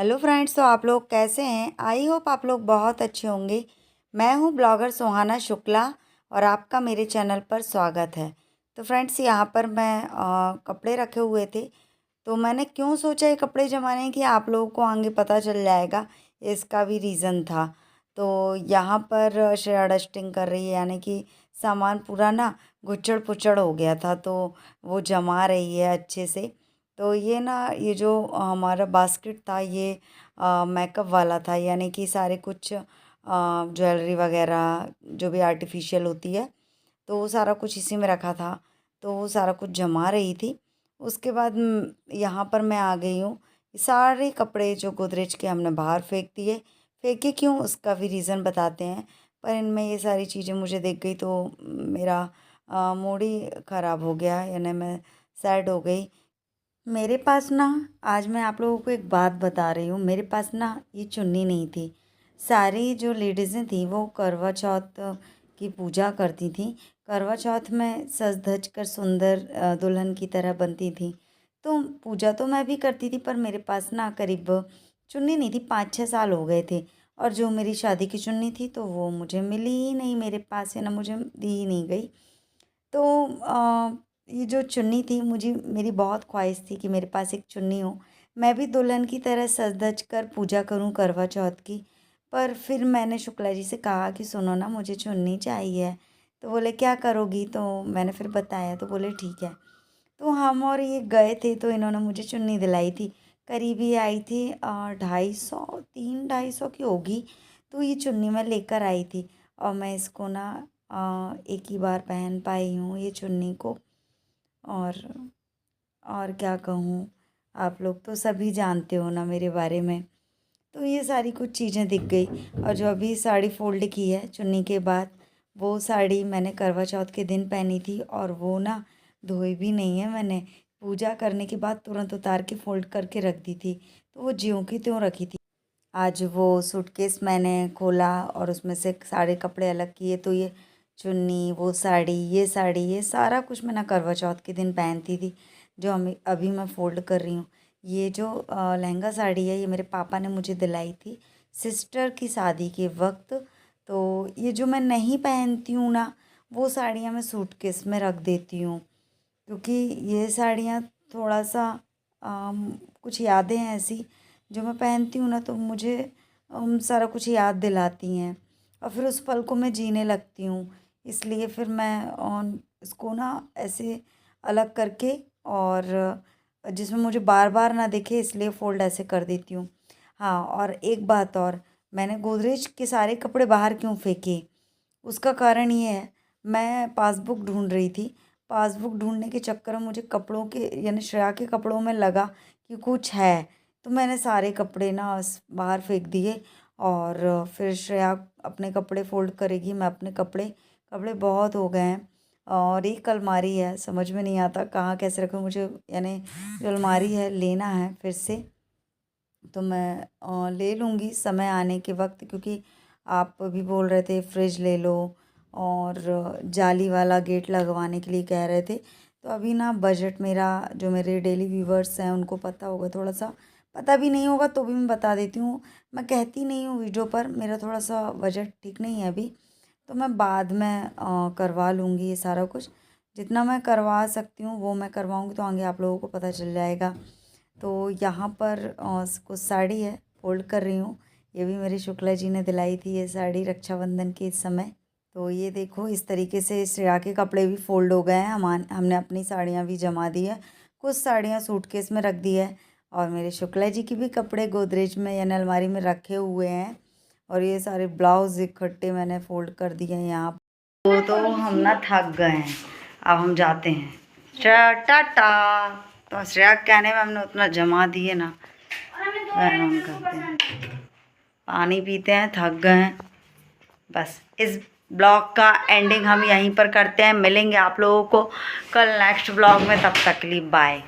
Hello friends, तो आप लोग कैसे हैं? आई होप आप लोग बहुत अच्छे होंगे। मैं हूं ब्लॉगर सुहाना शुक्ला और आपका मेरे चैनल पर स्वागत है। तो फ्रेंड्स, यहाँ पर मैं कपड़े रखे हुए थे। तो मैंने क्यों सोचा ये कपड़े जमाने की, आप लोगों को आगे पता चल जाएगा। इसका भी रीज़न था। तो यहाँ पर श्रेया डस्टिंग कर रही है, यानी कि सामान पूरा ना गुच्छड़ पुच्छड़ हो गया था, तो वो जमा रही है अच्छे से। तो ये ना, ये जो हमारा बास्केट था, ये मेकअप वाला था, यानी कि सारे कुछ ज्वेलरी वगैरह जो भी आर्टिफिशियल होती है, तो वो सारा कुछ इसी में रखा था। तो वो सारा कुछ जमा रही थी। उसके बाद यहाँ पर मैं आ गई हूँ। सारे कपड़े जो गोदरेज के हमने बाहर फेंक दिए। फेंके क्यों, उसका भी रीज़न बताते हैं। पर इनमें ये सारी चीज़ें मुझे दिख गई तो मेरा मूड ही ख़राब हो गया, यानी मैं सैड हो गई। मेरे पास ना, आज मैं आप लोगों को एक बात बता रही हूँ। मेरे पास ना ये चुन्नी नहीं थी। सारी जो लेडीज़ें थी वो करवा चौथ की पूजा करती थी। करवा चौथ में सज धज कर सुंदर दुल्हन की तरह बनती थी। तो पूजा तो मैं भी करती थी, पर मेरे पास ना करीब चुन्नी नहीं थी। 5-6 साल हो गए थे। और जो मेरी शादी की चुन्नी थी तो वो मुझे मिली ही नहीं मेरे पास, है ना, मुझे दी ही नहीं गई। तो ये जो चुन्नी थी, मुझे मेरी बहुत ख्वाहिश थी कि मेरे पास एक चुन्नी हो, मैं भी दुल्हन की तरह सज धज कर पूजा करूं करवा चौथ की। पर फिर मैंने शुक्ला जी से कहा कि सुनो ना, मुझे चुन्नी चाहिए। तो बोले क्या करोगी? तो मैंने फिर बताया, तो बोले ठीक है। तो हम और ये गए थे, तो इन्होंने मुझे चुन्नी दिलाई थी। करीब ये आई थी 250, 300-250 की होगी। तो ये चुन्नी मैं लेकर आई थी। और मैं इसको ना एक ही बार पहन पाई हूँ ये चुन्नी को। और और क्या कहूँ, आप लोग तो सभी जानते हो ना मेरे बारे में। तो ये सारी कुछ चीज़ें दिख गई। और जो अभी साड़ी फोल्ड की है चुन्नी के बाद, वो साड़ी मैंने करवा चौथ के दिन पहनी थी, और वो ना धोई भी नहीं है मैंने। पूजा करने के बाद तुरंत उतार के फोल्ड करके रख दी थी। तो वो ज्यों की त्यों रखी थी। आज वो सूटकेस मैंने खोला और उसमें से सारे कपड़े अलग किए, तो ये चुन्नी, वो साड़ी, ये सारा कुछ मैं ना करवा चौथ के दिन पहनती थी, जो हमें अभी मैं फ़ोल्ड कर रही हूँ। ये जो लहंगा साड़ी है, ये मेरे पापा ने मुझे दिलाई थी सिस्टर की शादी के वक्त। तो ये जो मैं नहीं पहनती हूँ ना, वो साड़ियाँ मैं सूटकेस में रख देती हूँ, क्योंकि ये साड़ियाँ थोड़ा सा कुछ यादें हैं ऐसी, जो मैं पहनती हूँ ना तो मुझे सारा कुछ याद दिलाती हैं। और फिर उस पल को मैं जीने लगती हूँ। इसलिए फिर मैं इसको ना ऐसे अलग करके, और जिसमें मुझे बार बार ना दिखे, इसलिए फ़ोल्ड ऐसे कर देती हूँ। हाँ, और एक बात और, मैंने गोदरेज के सारे कपड़े बाहर क्यों फेंके, उसका कारण ये है। मैं पासबुक ढूंढ रही थी। पासबुक ढूंढने के चक्कर में मुझे कपड़ों के, यानी श्रेया के कपड़ों में लगा कि कुछ है। तो मैंने सारे कपड़े ना बाहर फेंक दिए। और फिर श्रेया अपने कपड़े फ़ोल्ड करेगी, मैं अपने कपड़े। कपड़े बहुत हो गए हैं। और एक अलमारी है, समझ में नहीं आता कहाँ कैसे रखूँ मुझे, यानी जो अलमारी है लेना है फिर से। तो मैं ले लूँगी समय आने के वक्त, क्योंकि आप भी बोल रहे थे फ्रिज ले लो, और जाली वाला गेट लगवाने के लिए कह रहे थे। तो अभी ना बजट मेरा, जो मेरे डेली व्यूवर्स हैं उनको पता होगा, थोड़ा सा पता भी नहीं होगा तो भी मैं बता देती हूँ। मैं कहती नहीं हूँ वीडियो पर, मेरा थोड़ा सा बजट ठीक नहीं है अभी। तो मैं बाद में करवा लूँगी ये सारा कुछ। जितना मैं करवा सकती हूँ वो मैं करवाऊँगी, तो आगे आप लोगों को पता चल जाएगा। तो यहाँ पर कुछ साड़ी है, फ़ोल्ड कर रही हूँ। ये भी मेरी शुक्ला जी ने दिलाई थी ये साड़ी रक्षाबंधन के इस समय। तो ये देखो, इस तरीके से श्रेया के कपड़े भी फ़ोल्ड हो गए हैं। हमने अपनी साड़ियाँ भी जमा दी है। कुछ साड़ियाँ सूटकेस में रख दी है। और मेरे शुक्ला जी की भी कपड़े गोदरेज में, यानी अलमारी में रखे हुए हैं। और ये सारे ब्लाउज़ इकट्ठे मैंने फ़ोल्ड कर दिए हैं यहाँ। तो हम ना थक गए हैं, अब हम जाते हैं। टाटा। तो श्रेया के कहने में हमने उतना जमा दिए ना, आराम करते हैं, पानी पीते हैं, थक गए हैं। बस इस ब्लॉग का एंडिंग हम यहीं पर करते हैं। मिलेंगे आप लोगों को कल नेक्स्ट ब्लॉग में, तब तक के लिए bye.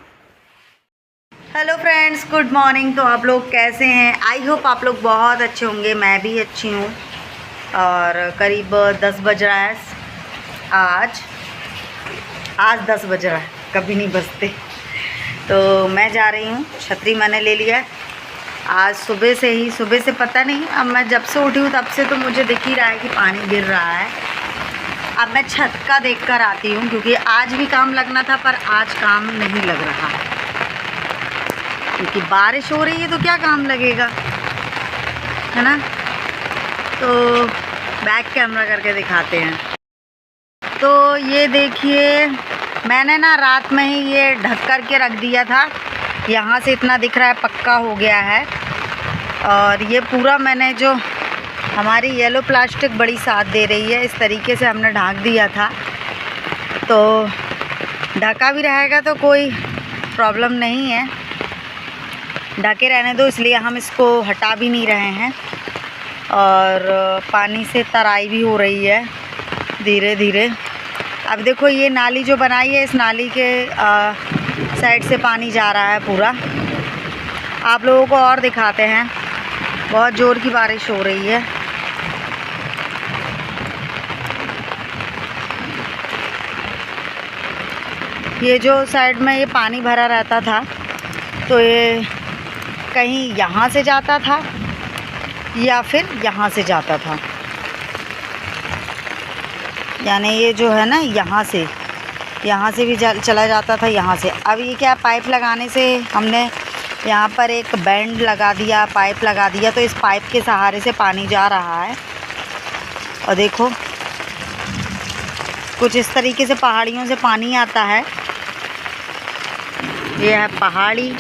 Hello friends, good morning. तो आप लोग कैसे हैं? आई होप आप लोग बहुत अच्छे होंगे। मैं भी अच्छी हूँ। और करीब 10 बज रहा है आज 10 बज रहा है, कभी नहीं बजते। तो मैं जा रही हूँ, छतरी मैंने ले लिया है। आज सुबह से पता नहीं, अब मैं जब से उठी हूँ तब से तो मुझे दिख ही रहा है कि पानी गिर रहा है। अब मैं छत का देख कर आती हूँ, क्योंकि आज भी काम लगना था पर आज काम नहीं लग रहा है, क्योंकि बारिश हो रही है तो क्या काम लगेगा, है ना। तो बैक कैमरा करके दिखाते हैं। तो ये देखिए, मैंने ना रात में ही ये ढक कर के रख दिया था। यहाँ से इतना दिख रहा है पक्का हो गया है। और ये पूरा मैंने जो हमारी येलो प्लास्टिक बड़ी साथ दे रही है, इस तरीके से हमने ढक दिया था। तो ढका भी रहेगा तो कोई प्रॉब्लम नहीं है, ढके रहने दो, इसलिए हम इसको हटा भी नहीं रहे हैं। और पानी से तराई भी हो रही है धीरे धीरे। अब देखो ये नाली जो बनाई है, इस नाली के साइड से पानी जा रहा है पूरा। आप लोगों को और दिखाते हैं, बहुत ज़ोर की बारिश हो रही है। ये जो साइड में ये पानी भरा रहता था, तो ये कहीं यहाँ से जाता था या फिर यहाँ से जाता था, यानी ये जो है ना यहाँ से भी चला जाता था यहाँ से। अब ये क्या, पाइप लगाने से हमने यहाँ पर एक बैंड लगा दिया, पाइप लगा दिया, तो इस पाइप के सहारे से पानी जा रहा है। और देखो कुछ इस तरीके से पहाड़ियों से पानी आता है। ये है पहाड़ी,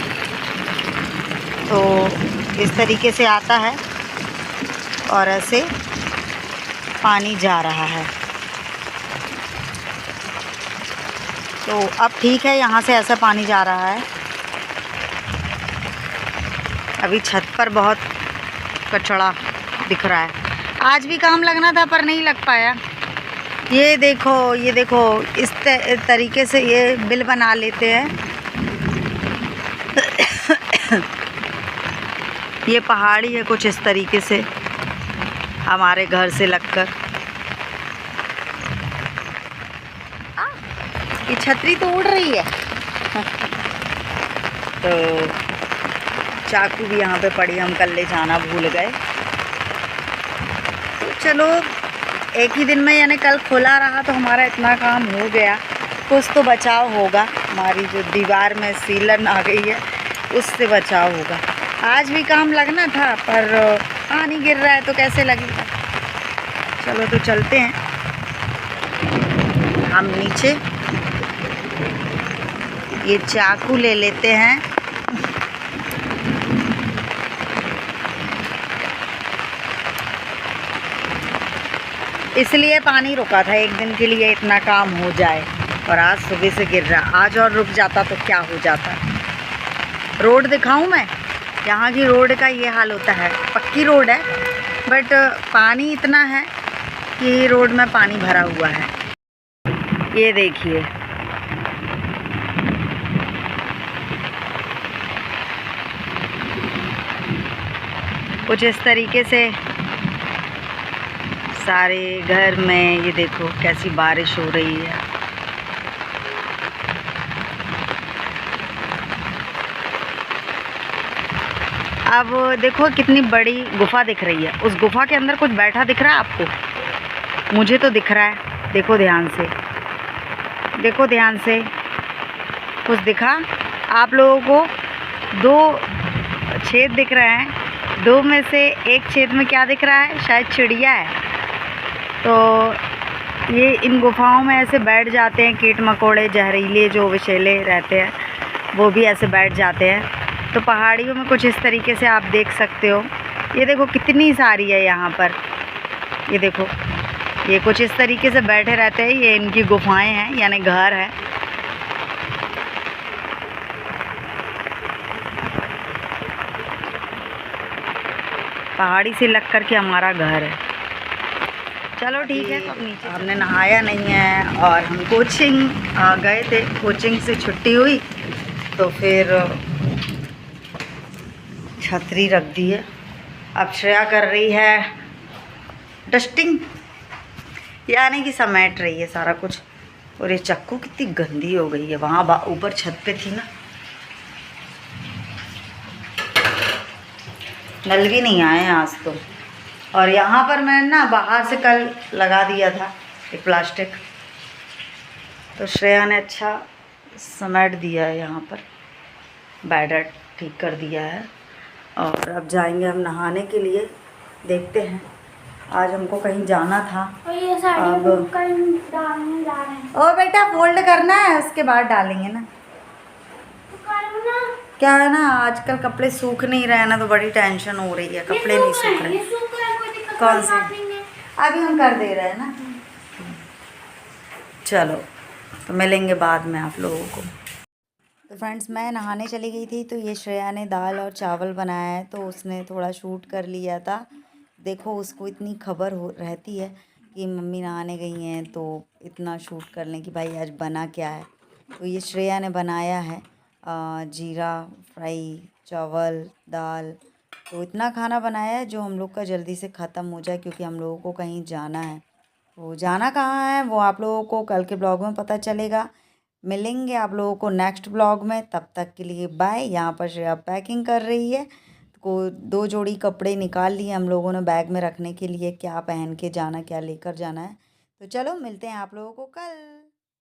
तो इस तरीके से आता है और ऐसे पानी जा रहा है। तो अब ठीक है, यहाँ से ऐसा पानी जा रहा है। अभी छत पर बहुत कचरा दिख रहा है। आज भी काम लगना था पर नहीं लग पाया। ये देखो इस तरीके से ये बिल बना लेते हैं। ये पहाड़ी है कुछ इस तरीके से हमारे घर से लगकर। ये छतरी तो उड़ रही है। तो चाकू भी यहाँ पे पड़ी, हम कल ले जाना भूल गए। तो चलो एक ही दिन में, यानी कल खुला रहा तो हमारा इतना काम हो गया, कुछ तो बचाव होगा। हमारी जो दीवार में सीलन आ गई है उससे बचाव होगा। आज भी काम लगना था पर पानी गिर रहा है तो कैसे लगेगा। चलो तो चलते हैं हम नीचे। ये चाकू ले लेते हैं। इसलिए पानी रुका था एक दिन के लिए, इतना काम हो जाए। और आज सुबह से गिर रहा, आज और रुक जाता तो क्या हो जाता। रोड दिखाऊं मैं, यहाँ की रोड का ये हाल होता है। पक्की रोड है बट पानी इतना है कि रोड में पानी भरा हुआ है। ये देखिए, कुछ इस तरीके से सारे घर में। ये देखो कैसी बारिश हो रही है। अब देखो कितनी बड़ी गुफा दिख रही है। उस गुफा के अंदर कुछ बैठा दिख रहा है आपको? मुझे तो दिख रहा है। देखो ध्यान से, देखो ध्यान से। कुछ दिखा आप लोगों को? 2 छेद दिख रहे हैं। 2 में से एक छेद में क्या दिख रहा है? शायद चिड़िया है। तो ये इन गुफाओं में ऐसे बैठ जाते हैं कीट मकोड़े, जहरीले जो विषैले रहते हैं वो भी ऐसे बैठ जाते हैं। तो पहाड़ियों में कुछ इस तरीके से आप देख सकते हो। ये देखो कितनी सारी है यहाँ पर। ये देखो, ये कुछ इस तरीके से बैठे रहते हैं। ये इनकी गुफाएं हैं, यानी घर है। पहाड़ी से लग कर के हमारा घर है। चलो ठीक है। अब नीचे हमने नहाया नहीं है और हम कोचिंग गए थे। कोचिंग से छुट्टी हुई तो फिर छतरी रख दी है। अब श्रेया कर रही है डस्टिंग, यानी कि समेट रही है सारा कुछ। और ये चक्कू कितनी गंदी हो गई है। वहाँ ऊपर छत पे थी ना, नल भी नहीं आए आज तो। और यहाँ पर मैंने ना बाहर से कल लगा दिया था एक प्लास्टिक, तो श्रेया ने अच्छा समेट दिया है यहाँ पर, बैटर ठीक कर दिया है। और अब जाएंगे हम नहाने के लिए, देखते हैं। आज हमको कहीं जाना था। और ये साड़ी अब कहीं डालने जा रहे हैं। ओ बेटा फोल्ड करना है, उसके बाद डालेंगे ना। तो करो ना। क्या है ना, आजकल कपड़े सूख नहीं रहे ना, तो बड़ी टेंशन हो रही है, कपड़े नहीं सूख रहे। ये सूख रहा है, कोई दिक्कत कौन वाली से? बात नहीं है। अभी हम कर दे रहे हैं ना। चलो तो मिलेंगे बाद में आप लोगों को। तो फ्रेंड्स मैं नहाने चली गई थी, तो ये श्रेया ने दाल और चावल बनाया है, तो उसने थोड़ा शूट कर लिया था। देखो उसको इतनी खबर हो रहती है कि मम्मी नहाने गई हैं, तो इतना शूट कर लें कि भाई आज बना क्या है। तो ये श्रेया ने बनाया है जीरा फ्राई, चावल, दाल। तो इतना खाना बनाया है जो हम लोग का जल्दी से ख़त्म हो जाए, क्योंकि हम लोगों को कहीं जाना है। तो जाना कहाँ है वो आप लोगों को कल के ब्लॉग में पता चलेगा। मिलेंगे आप लोगों को नेक्स्ट ब्लॉग में, तब तक के लिए बाय। यहाँ पर श्रेया पैकिंग कर रही है, को 2 जोड़ी कपड़े निकाल लिए हम लोगों ने बैग में रखने के लिए, क्या पहन के जाना, क्या लेकर जाना है। तो चलो मिलते हैं आप लोगों को कल।